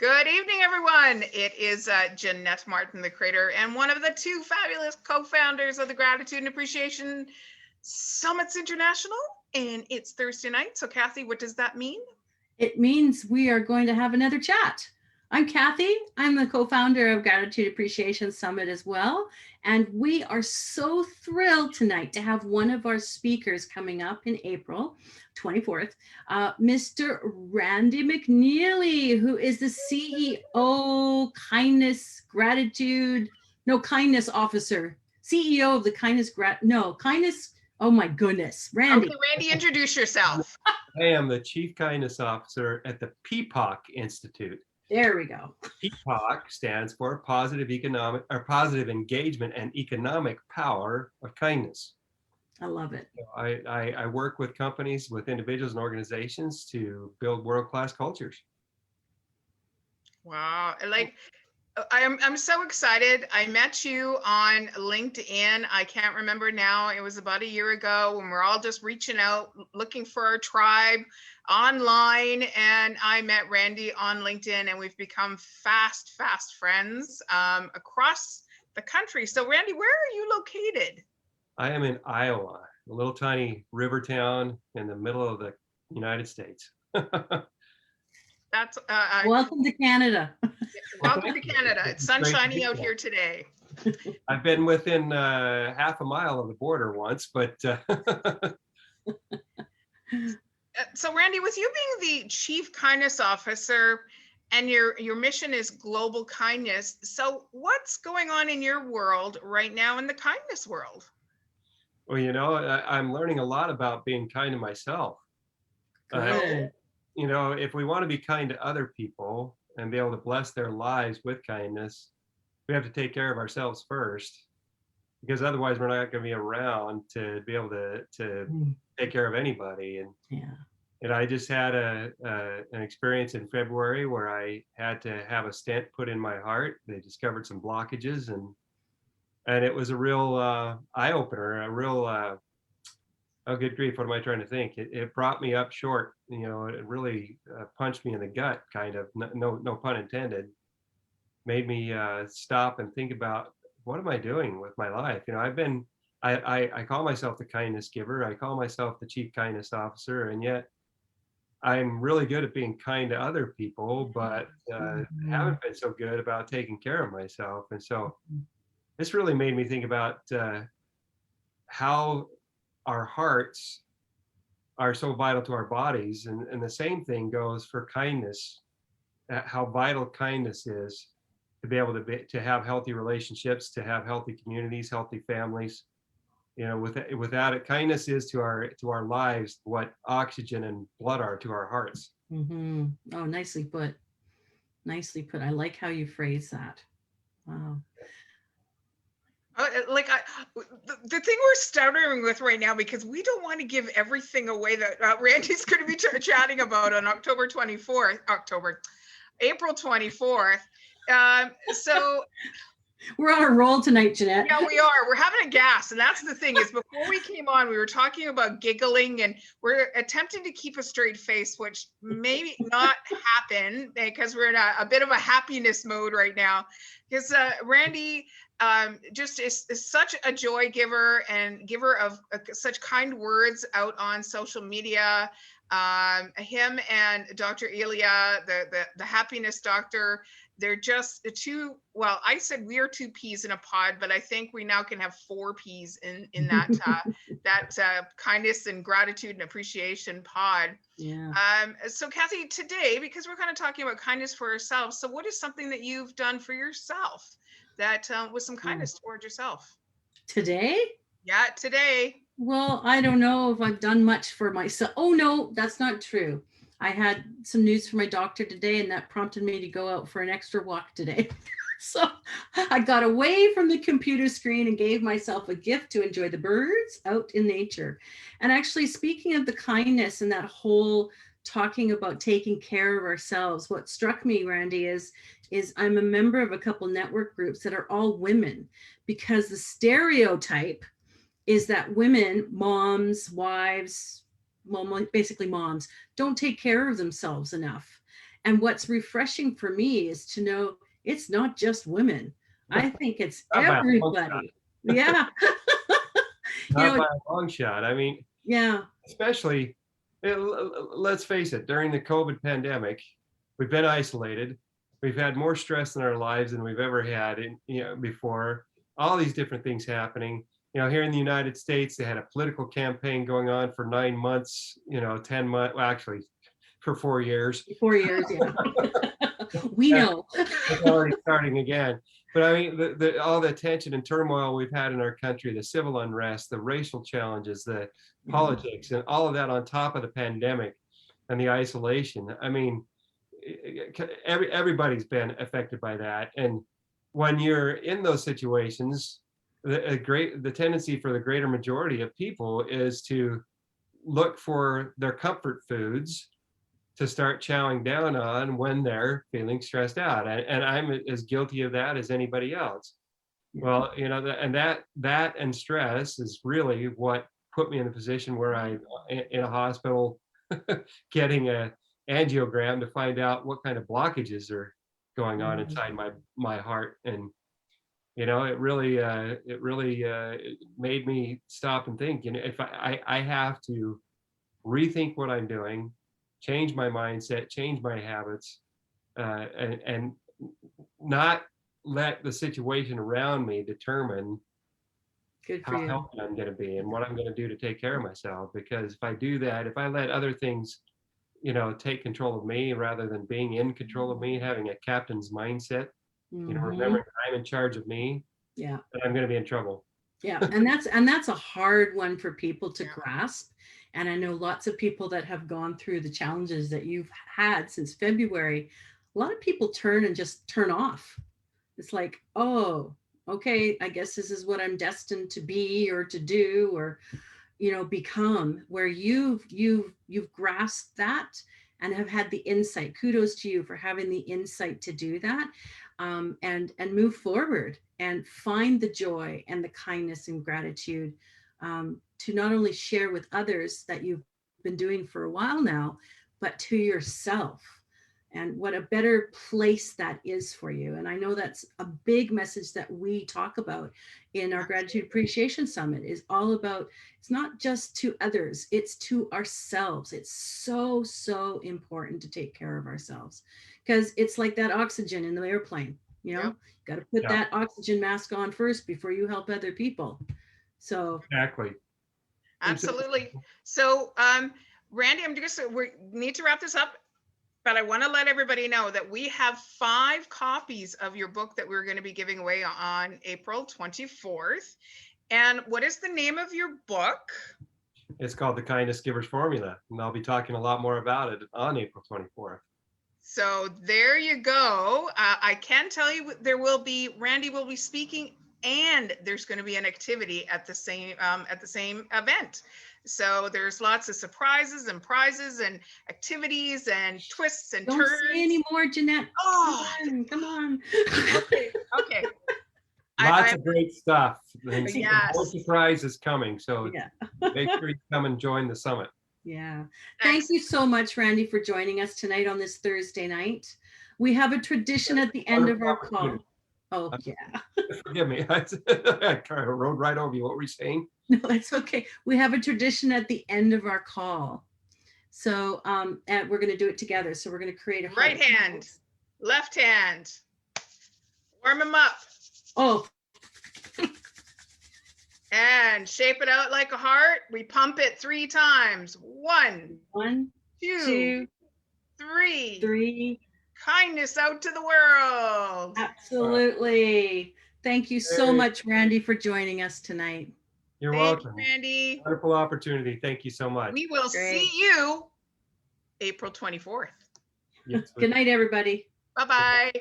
Good evening, everyone. It is Jeanette Martin, the creator and one of the two fabulous co-founders of the Gratitude and Appreciation Summits International. And it's Thursday night. So Kathy, what does that mean? It means we are going to have another chat. I'm Kathy. I'm the co-founder of Gratitude Appreciation Summit as well. And we are so thrilled tonight to have one of our speakers coming up in April 24th, Mr. Randy McNeely, who is the CEO, Kindness Officer, CEO of the Kindness, oh my goodness, Randy. Okay, Randy, introduce yourself. I am the Chief Kindness Officer at the PPOC Institute. There we go. PPOC stands for Positive Engagement and Economic Power of Kindness. I love it. I work with companies, with individuals and organizations to build world-class cultures. Wow. I'm so excited. I met you on LinkedIn. I can't remember now. It was about a year ago when we're all just reaching out, looking for our tribe online. And I met Randy on LinkedIn and we've become fast friends across the country. So Randy, where are you located? I am in Iowa, a little tiny river town in the middle of the United States. That's welcome to Canada. Welcome to Canada. It's sunshiny out here today. I've been within half a mile of the border once, but so Randy, with you being the Chief Kindness Officer and your mission is global kindness, so what's going on in your world right now in the kindness world? Well, I'm learning a lot about being kind to myself. Good. If we want to be kind to other people and be able to bless their lives with kindness, we have to take care of ourselves first, because otherwise we're not going to be around to be able to take care of anybody. And I just had an experience in February where I had to have a stent put in my heart. They discovered some blockages, and it was a real eye-opener, a real oh, good grief, what am I trying to think? It brought me up short. It really punched me in the gut, kind of, no pun intended. Made me stop and think about, what am I doing with my life? I call myself the kindness giver. I call myself the Chief Kindness Officer, and yet I'm really good at being kind to other people, but haven't been so good about taking care of myself. And so this really made me think about how our hearts are so vital to our bodies, and the same thing goes for kindness. How vital kindness is to be able to have healthy relationships, to have healthy communities, healthy families. Without it, kindness is to our lives what oxygen and blood are to our hearts. Mm-hmm. Oh, nicely put. Nicely put. I like how you phrase that. Wow. The thing we're stuttering with right now, because we don't want to give everything away that Randy's going to be chatting about on April 24th. So we're on a roll tonight, Jeanette. Yeah, we are. We're having a gas. And that's the thing is, before we came on, we were talking about giggling, and we're attempting to keep a straight face, which maybe not happen because we're in a bit of a happiness mode right now. Because Randy just is such a joy giver and giver of such kind words out on social media. Him and Dr. Elia, the happiness doctor, they're just two. Well, I said we are two peas in a pod, but I think we now can have four peas in that kindness and gratitude and appreciation pod. Yeah. So Kathy, today, because we're kind of talking about kindness for ourselves, so what is something that you've done for yourself that was some kindness towards yourself? Today? Yeah, today. Well, I don't know if I've done much for myself. Oh, no, that's not true. I had some news from my doctor today, and that prompted me to go out for an extra walk today. So I got away from the computer screen and gave myself a gift to enjoy the birds out in nature. And actually, speaking of the kindness and that whole talking about taking care of ourselves, what struck me, Randy, is I'm a member of a couple network groups that are all women, because the stereotype is that women, moms, wives, well, basically moms, don't take care of themselves enough. And what's refreshing for me is to know it's not just women. I think it's Not by a long shot. everybody. Yeah. Not by a long shot. I mean, Yeah. especially, let's face it, during the COVID pandemic, we've been isolated. We've had more stress in our lives than we've ever had before. All these different things happening. Here in the United States, they had a political campaign going on for 9 months, 10 months, well, actually for 4 years. 4 years, yeah. We know. It's already starting again. But I mean, all the tension and turmoil we've had in our country, the civil unrest, the racial challenges, the politics, and all of that on top of the pandemic and the isolation. I mean, everybody's been affected by that. And when you're in those situations, the tendency for the greater majority of people is to look for their comfort foods to start chowing down on when they're feeling stressed out. And I'm as guilty of that as anybody else. Well, and that and stress is really what put me in the position where I'm in a hospital getting a angiogram to find out what kind of blockages are going on inside my heart. And it really made me stop and think, if I have to rethink what I'm doing, change my mindset, change my habits, and not let the situation around me determine how healthy I'm going to be and what I'm going to do to take care of myself. Because if I do that, if I let other things, take control of me rather than being in control of me, having a captain's mindset, remembering I'm in charge of me, then I'm going to be in trouble. Yeah, and that's a hard one for people to grasp. And I know lots of people that have gone through the challenges that you've had since February. A lot of people just turn off. It's like, oh, okay, I guess this is what I'm destined to be or to do or become, where you've grasped that and have had the insight. Kudos to you for having the insight to do that, and move forward and find the joy and the kindness and gratitude, to not only share with others that you've been doing for a while now, but to yourself. And what a better place that is for you. And I know that's a big message that we talk about in our Gratitude Appreciation Summit, is all about, it's not just to others, it's to ourselves. It's so, so important to take care of ourselves, because it's like that oxygen in the airplane, got to put that oxygen mask on first before you help other people. So exactly. Absolutely. So, Randy, we need to wrap this up. But I want to let everybody know that we have 5 copies of your book that we're going to be giving away on April 24th. And what is the name of your book? It's called The Kindness Giver's Formula. And I'll be talking a lot more about it on April 24th. So there you go. I can tell you Randy will be speaking, and there's going to be an activity at the same event. So there's lots of surprises and prizes and activities and twists and turns. Don't say anymore, Jeanette. Oh, come on. Okay. Lots of great stuff. Yes. More surprises coming. So make sure you come and join the summit. Yeah. Thank you so much, Randy, for joining us tonight on this Thursday night. We have a tradition at the end of our call. Oh, yeah. Forgive me. I rode right over you. What were you saying? No, it's okay. We have a tradition at the end of our call. So and we're going to do it together. So we're going to create a right hand, left hand. Warm them up. Oh. And shape it out like a heart. We pump it 3 times. 1, 2, 3. Kindness out to the world. Absolutely. Thank you so much, Randy, for joining us tonight. You're welcome. Thank you, Randy. Wonderful opportunity. Thank you so much. We will see you April 24th. Yes, good night, everybody. Bye-bye.